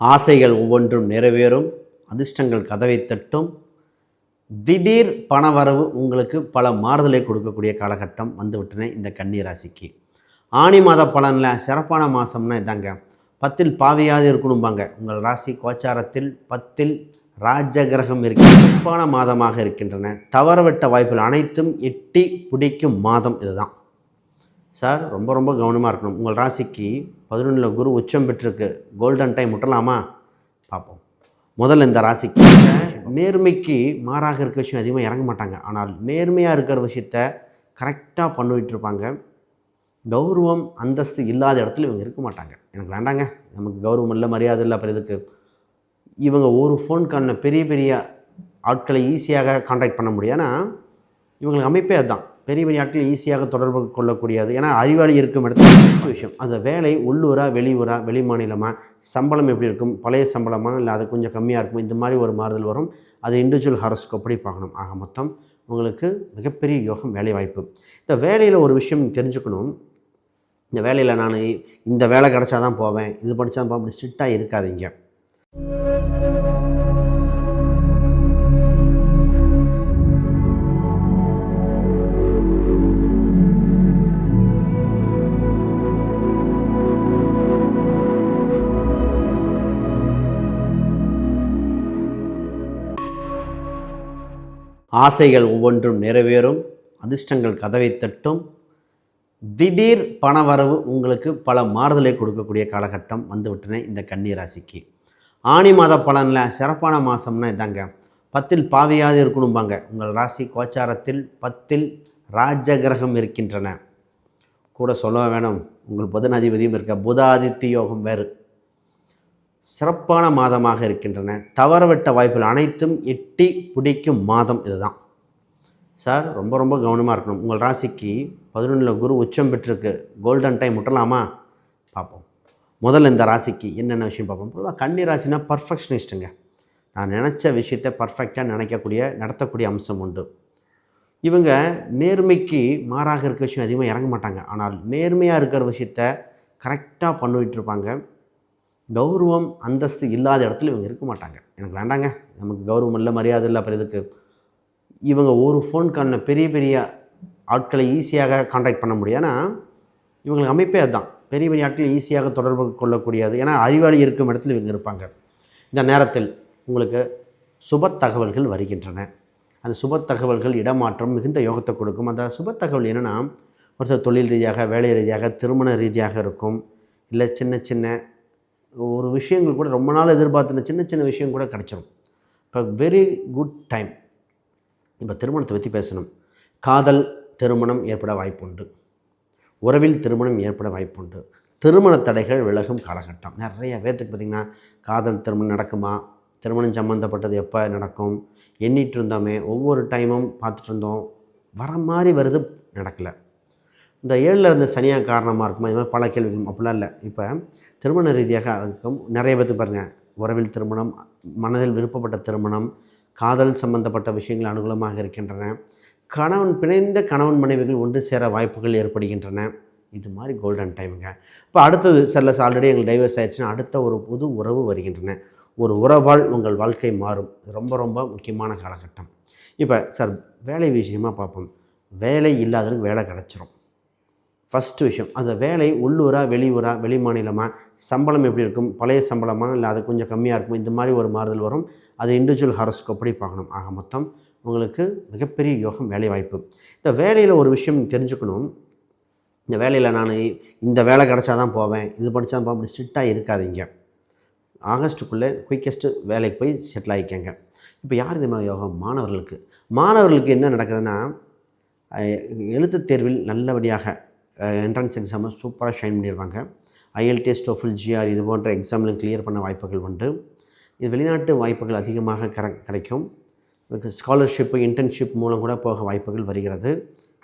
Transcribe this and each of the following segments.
ஆசைகள் ஒவ்வொன்றும் நிறைவேறும், அதிர்ஷ்டங்கள் கதவை தட்டும், திடீர் பணவரவு உங்களுக்கு பல மாறுதலை கொடுக்கக்கூடிய காலகட்டம் வந்துவிட்டன இந்த கன்னி ராசிக்கு. ஆனி மாத பலனில் சிறப்பான மாதம்னா இதாங்க. 10ல் பாவியாவது இருக்கணும்பாங்க. உங்கள் ராசி கோச்சாரத்தில் 10ல் ராஜகிரகம் சிறப்பான மாதமாக இருக்கின்றன. தவறவிட்ட வாய்ப்புகள் அனைத்தும் எட்டி பிடிக்கும் மாதம் இதுதான். சார் ரொம்ப ரொம்ப கவனமாக இருக்கணும். உங்கள் ராசிக்கு 11ல் குரு உச்சம் பெற்றிருக்கு. கோல்டன் டைம் விட்டலாமா? பார்ப்போம். முதல்ல இந்த ராசிக்கு நேர்மைக்கு மாறாக இருக்கிற விஷயம் அதிகமாக இறங்க மாட்டாங்க. ஆனால் நேர்மையாக இருக்கிற விஷயத்த கரெக்டாக பண்ணிகிட்டு இருப்பாங்க. கௌரவம் அந்தஸ்து இல்லாத இடத்துல இவங்க இருக்க மாட்டாங்க. எனக்கு வேண்டாங்க, நமக்கு கௌரவம் இல்லை, மரியாதை இல்லை, அப்புறம் இதுக்கு இவங்க ஒரு ஃபோன் காலில் பெரிய பெரிய ஆட்களை ஈஸியாக கான்டாக்ட் பண்ண முடியும். ஏன்னா இவங்களுக்கு அமைப்பே அதுதான். பெரிய பெரிய ஆட்கள் ஈஸியாக தொடர்பு கொள்ளக்கூடியது. ஏன்னா அறிவாளி இருக்கும் இடத்துல ஃபஸ்ட் விஷயம் அந்த வேலை உள்ளூரா வெளியூரா வெளி மாநிலமாக, சம்பளம் எப்படி இருக்கும், பழைய சம்பளமாக இல்லை அது கொஞ்சம் கம்மியாக இருக்கும், இந்த மாதிரி ஒரு மாறுதல் வரும். அது இண்டிவிஜுவல் ஹாரோஸ்கோப்படி பார்க்கணும். ஆக மொத்தம் உங்களுக்கு மிகப்பெரிய யோகம் வேலை வாய்ப்பு. இந்த வேலையில் ஒரு விஷயம் தெரிஞ்சுக்கணும். இந்த வேலையில் நான் இந்த வேலை கிடச்சா தான் போவேன், இது படித்தா தான் அப்படி ஸ்ட்ரிக்டாக இருக்காதீங்க. ஆசைகள் ஒவ்வொன்றும் நிறைவேறும், அதிர்ஷ்டங்கள் கதவை தட்டும், திடீர் பணவரவு உங்களுக்கு பல மாறுதலை கொடுக்கக்கூடிய காலகட்டம் வந்துவிட்டன இந்த கன்னி ராசிக்கு. ஆனி மாத பலனில் சிறப்பான மாதம்னா இதாங்க. 10ல் பாவியாவது இருக்கணும்பாங்க. உங்கள் ராசி கோச்சாரத்தில் 10ல் ராஜகிரகம் இருக்கின்றன. கூட சொல்ல வேணும், உங்கள் புதனாதிபதியும் இருக்க. புதாதித்ய யோகம் வேறு. சிறப்பான மாதமாக இருக்கின்றன. தவறவிட்ட வாய்ப்புகள் அனைத்தும் எட்டி பிடிக்கும் மாதம் இதுதான். சார் ரொம்ப ரொம்ப கவனமாக இருக்கணும். உங்கள் ராசிக்கு 11ல் குரு உச்சம் பெற்றிருக்கு. கோல்டன் டைம் விட்டலாமா? பார்ப்போம். முதல்ல இந்த ராசிக்கு என்னென்ன விஷயம் பார்ப்போம். பொதுவாக கன்னி ராசினா பர்ஃபெக்ஷனிஸ்ட்டுங்க. நான் நினச்ச விஷயத்தை பர்ஃபெக்டாக நினைக்கக்கூடிய நடத்தக்கூடிய அம்சம் உண்டு. இவங்க நேர்மைக்கு மாறாக இருக்கிற விஷயம் அதிகமாக இறங்க மாட்டாங்க. ஆனால் நேர்மையாக இருக்கிற விஷயத்த கரெக்டாக பண்ணிகிட்டு இருப்பாங்க. கௌரவம் அந்தஸ்து இல்லாத இடத்துல இவங்க இருக்க மாட்டாங்க. எனக்கு வேண்டாங்க, நமக்கு கௌரவம் இல்லை, மரியாதை இல்லை, அப்புறம் இதுக்கு இவங்க ஒரு ஃபோன் காலில் பெரிய பெரிய ஆட்களை ஈஸியாக கான்டாக்ட் பண்ண முடியும். ஏன்னா இவங்களுக்கு அமைப்பே அதுதான். பெரிய பெரிய ஆட்கள் ஈஸியாக தொடர்பு கொள்ளக்கூடியது. ஏன்னா அறிவாளி இருக்கும் இடத்துல இவங்க இருப்பாங்க. இந்த நேரத்தில் உங்களுக்கு சுப தகவல்கள் வருகின்றன. அந்த சுப தகவல்கள் இடமாற்றம் மிகுந்த யோகத்தை கொடுக்கும். அந்த சுப தகவல் என்னென்னா, ஒரு சில தொழில் ரீதியாக, வேலை ரீதியாக, திருமண ரீதியாக இருக்கும். இல்லை சின்ன சின்ன ஒரு விஷயங்கள் கூட ரொம்ப நாள் எதிர்பார்த்துன சின்ன சின்ன விஷயம் கூட கிடச்சிடும். இப்போ வெரி குட் டைம். இப்போ திருமணத்தை பற்றி பேசணும். காதல் திருமணம் ஏற்பட வாய்ப்புண்டு. உறவில் திருமணம் ஏற்பட வாய்ப்புண்டு. திருமண தடைகள் விலகும் காலகட்டம். நிறைய பேர்த்துக்கு பார்த்திங்கன்னா காதல் திருமணம் நடக்குமா, திருமணம் சம்மந்தப்பட்டது எப்போ நடக்கும், எண்ணிட்டு இருந்தோமே, ஒவ்வொரு டைமும் பார்த்துட்டு இருந்தோம், வர மாதிரி வருது, நடக்கலை. இந்த 7ல் இருந்த சனியாக காரணமாக இருக்குமா, இது மாதிரி பல கேள்விகள். அப்படிலாம் இல்லை. இப்போ திருமண ரீதியாக இருக்கும் நிறைய பேர்த்துக்கு பாருங்கள், உறவில் திருமணம், மனதில் விருப்பப்பட்ட திருமணம், காதல் சம்பந்தப்பட்ட விஷயங்கள் அனுகூலமாக இருக்கின்றன. பிணைந்த கணவன் மனைவிகள் ஒன்று சேர வாய்ப்புகள் ஏற்படுகின்றன. இது மாதிரி கோல்டன் டைமுங்க. இப்போ அடுத்தது செல்லஸ் ஆல்ரெடி எங்களுக்கு டைவர்ஸ் ஆயிடுச்சுன்னா அடுத்த ஒரு புது உறவு வருகின்றன. ஒரு உறவால் உங்கள் வாழ்க்கை மாறும். ரொம்ப ரொம்ப முக்கியமான காலகட்டம். இப்போ சார் வேலை விஷயமாக பார்ப்போம். வேலை இல்லாதவங்களுக்கு வேலை கிடச்சிரும். ஃபஸ்ட்டு விஷயம் அந்த வேலை உள்ளூரா வெளியூரா வெளி மாநிலமாக, சம்பளம் எப்படி இருக்கும், பழைய சம்பளமாக இல்லை அது கொஞ்சம் கம்மியாக இருக்கும், இந்த மாதிரி ஒரு மாறுதல் வரும். அது இண்டிவிஜுவல் ஹாரோஸ்கோப்படி பார்க்கணும். ஆக மொத்தம் உங்களுக்கு மிகப்பெரிய யோகம் வேலை வாய்ப்பு. இந்த வேலையில் ஒரு விஷயம் தெரிஞ்சுக்கணும். இந்த வேலையில் நான் இந்த வேலை கிடச்சா தான் போவேன், இது படித்தா தான் அப்படி ஸ்ட்ரிக்டாக இருக்காதீங்க. ஆகஸ்ட்டுக்குள்ளே குயிக்கஸ்ட்டு வேலைக்கு போய் செட்டில் ஆகிக்கங்க. இப்போ யார் இந்த மாதிரி யோகம்? மாணவர்களுக்கு என்ன நடக்குதுன்னா, எழுத்துத் தேர்வில் நல்லபடியாக என்ட்ரன்ஸ் எக்ஸாமை சூப்பராக ஷைன் பண்ணிடுவாங்க. IELTS, TOEFL, GR இது போன்ற எக்ஸாம்லையும் கிளியர் பண்ண வாய்ப்புகள் உண்டு. இது வெளிநாட்டு வாய்ப்புகள் அதிகமாக கிடைக்கும். ஸ்காலர்ஷிப்பு, இன்டர்ன்ஷிப் மூலம் கூட போக வாய்ப்புகள் வருகிறது.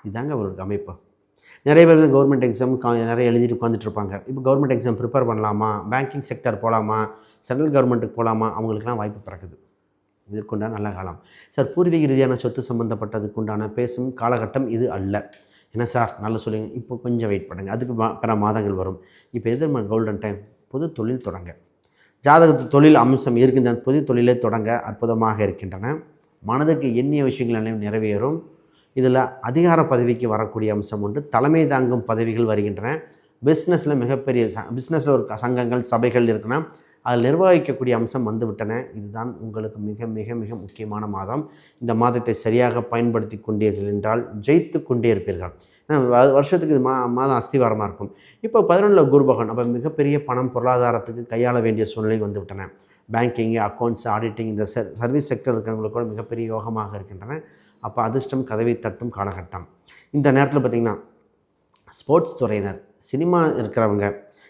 இதுதாங்க அவருக்கு அமைப்பு. நிறைய பேர் கவர்மெண்ட் எக்ஸாம் நிறைய எழுதிட்டு உட்காந்துட்ருப்பாங்க. இப்போ கவர்மெண்ட் எக்ஸாம் ப்ரிப்பேர் பண்ணலாமா, பேங்கிங் செக்டர் போகலாமா, சென்ட்ரல் கவர்மெண்ட்டுக்கு போகலாமா, அவங்களுக்குலாம் வாய்ப்பு பிறக்குது. இதற்குண்டான நல்ல காலம். சார் பூர்வீக ரீதியான சொத்து சம்மந்தப்பட்டதுக்குண்டான பேசும் காலகட்டம் இது அல்ல. என்ன சார் நல்லா சொல்லுங்க. இப்போ கொஞ்சம் வெயிட் பண்ணுங்கள், அதுக்கு பிற மாதங்கள் வரும். இப்போ எதிர்மறை கோல்டன் டைம். புது தொழில் தொடங்க, ஜாதகத்து தொழில் அம்சம் இருக்கின்ற புதிய தொழிலை தொடங்க அற்புதமாக இருக்கின்றன. மனதுக்கு எண்ணிய விஷயங்கள் எல்லாம் நிறைவேறும். இதில் அதிகார பதவிக்கு வரக்கூடிய அம்சம் உண்டு. தலைமை தாங்கும் பதவிகள் வருகின்றன. பிஸ்னஸில் மிகப்பெரிய பிஸ்னஸில் ஒரு சங்கங்கள் சபைகள் இருக்குன்னா அதில் நிர்வகிக்கக்கூடிய அம்சம் வந்துவிட்டன. இதுதான் உங்களுக்கு மிக மிக மிக முக்கியமான மாதம். இந்த மாதத்தை சரியாக பயன்படுத்தி கொண்டீர்கள் என்றால் ஜெயித்து கொண்டே இருப்பீர்கள். வருஷத்துக்கு இது மாதம் அஸ்திவாரமாக இருக்கும். இப்போ 11 குரு பகவான், அப்போ மிகப்பெரிய பணம் பொருளாதாரத்துக்கு கையாள வேண்டிய சூழ்நிலை வந்துவிட்டன. பேங்கிங்கு, அக்கௌண்ட்ஸ், ஆடிட்டிங், இந்த சர்வீஸ் செக்டர் இருக்கிறவங்களுக்கு கூட மிகப்பெரிய யோகமாக இருக்கின்றன. அப்போ அதிர்ஷ்டம் கதவை தட்டும் காலகட்டம். இந்த நேரத்தில் பார்த்திங்கன்னா ஸ்போர்ட்ஸ் துறையினர், சினிமா இருக்கிறவங்க,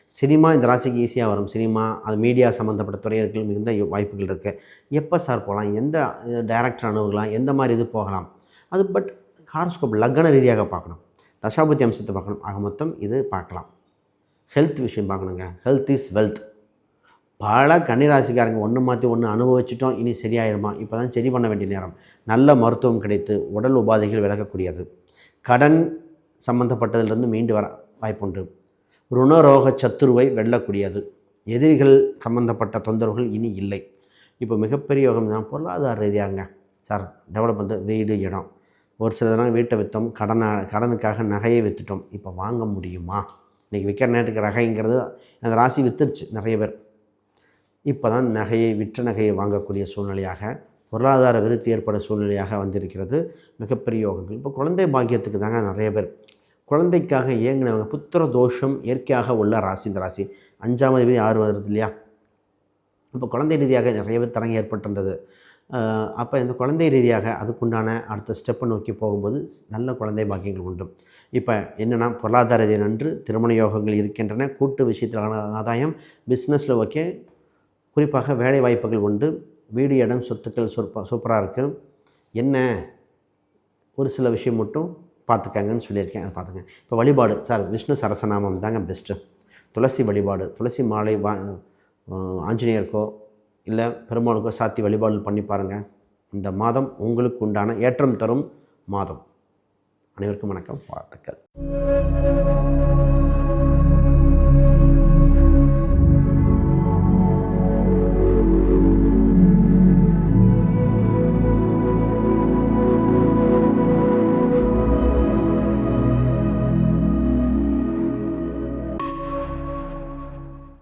சினிமா இந்த ராசிக்கு ஈஸியாக வரும். சினிமா, அது மீடியா சம்மந்தப்பட்ட துறையினர்கள் மிகுந்த வாய்ப்புகள் இருக்குது. எப்போ சார் போகலாம், எந்த டைரக்டர் அணுகலாம், எந்த மாதிரி இது போகலாம், அது பட் ஹாரோஸ்கோப் லக்ன ரீதியாக பார்க்கணும், தசாபதி அம்சத்தை பார்க்கணும். ஆக மொத்தம் இது பார்க்கலாம். ஹெல்த் விஷயம் பார்க்கணுங்க. Health is wealth. பல கன்னிராசிக்காரங்க ஒன்று மாற்றி ஒன்று அனுபவிச்சிட்டோம், இனி சரியாயிருமா, இப்போ தான் சரி பண்ண வேண்டிய நேரம். நல்ல மருத்துவம் கிடைத்து உடல் உபாதைகள் விலகக்கூடியது. கடன் சம்மந்தப்பட்டதிலிருந்து மீண்டு வர வாய்ப்புண்டு. ருணரோக சத்துருவை வெல்லக்கூடியது. எதிரிகள் சம்மந்தப்பட்ட தொந்தரவுகள் இனி இல்லை. இப்போ மிகப்பெரிய யோகம் தான் பொருளாதார ரீதியாங்க. சார் டெவலப் வந்து வீடு, இடம், ஒரு சில தடவை வீட்டை விற்றோம், கடனுக்காக நகையை விற்றுட்டோம், இப்போ வாங்க முடியுமா? இன்றைக்கி விற்கிற நேரத்துக்கு நகைங்கிறது அந்த ராசி விற்றுருச்சு நிறைய பேர். இப்போ தான் நகையை, விற்ற நகையை வாங்கக்கூடிய சூழ்நிலையாக, பொருளாதார விருத்தி ஏற்பட சூழ்நிலையாக வந்திருக்கிறது. மிகப்பெரிய யோகங்கள். இப்போ குழந்தை பாக்கியத்துக்கு தாங்க நிறைய பேர் குழந்தைக்காக இயங்கினவங்க. புத்திர தோஷம் இயற்கையாக உள்ள ராசி இந்த ராசி. 5ஆம் அதிபதி 6 வருது இல்லையா? இப்போ குழந்தை ரீதியாக நிறைய பேர் தடங்கல் ஏற்பட்டிருந்தது. அப்போ இந்த குழந்தை ரீதியாக அதுக்குண்டான அடுத்த ஸ்டெப்பை நோக்கி போகும்போது நல்ல குழந்தை பாக்கியங்கள் உண்டு. இப்போ என்னென்னா பொருளாதார ரீதியாக நன்று திருமண யோகங்கள் இருக்கின்றன. கூட்டு விஷயத்திலான ஆதாயம், பிஸ்னஸில் ஓகே, குறிப்பாக வேலை வாய்ப்புகள் உண்டு. வீடு, இடம், சொத்துக்கள் சூப்பராக இருக்குது. என்ன ஒரு சில விஷயம் மட்டும் பார்த்துக்கங்கன்னு சொல்லியிருக்கேன், அதை பார்த்துங்க. இப்போ வழிபாடு, சார் விஷ்ணு சரசநாமம் தாங்க பெஸ்ட்டு. துளசி வழிபாடு, துளசி மாலை ஆஞ்சநேயருக்கோ இல்லை பெருமாளுக்கோ சாத்தி வழிபாடு பண்ணி பாருங்கள். இந்த மாதம் உங்களுக்கு உண்டான ஏற்றம் தரும் மாதம். அனைவருக்கும் வணக்கம், வாழ்த்துக்கள்.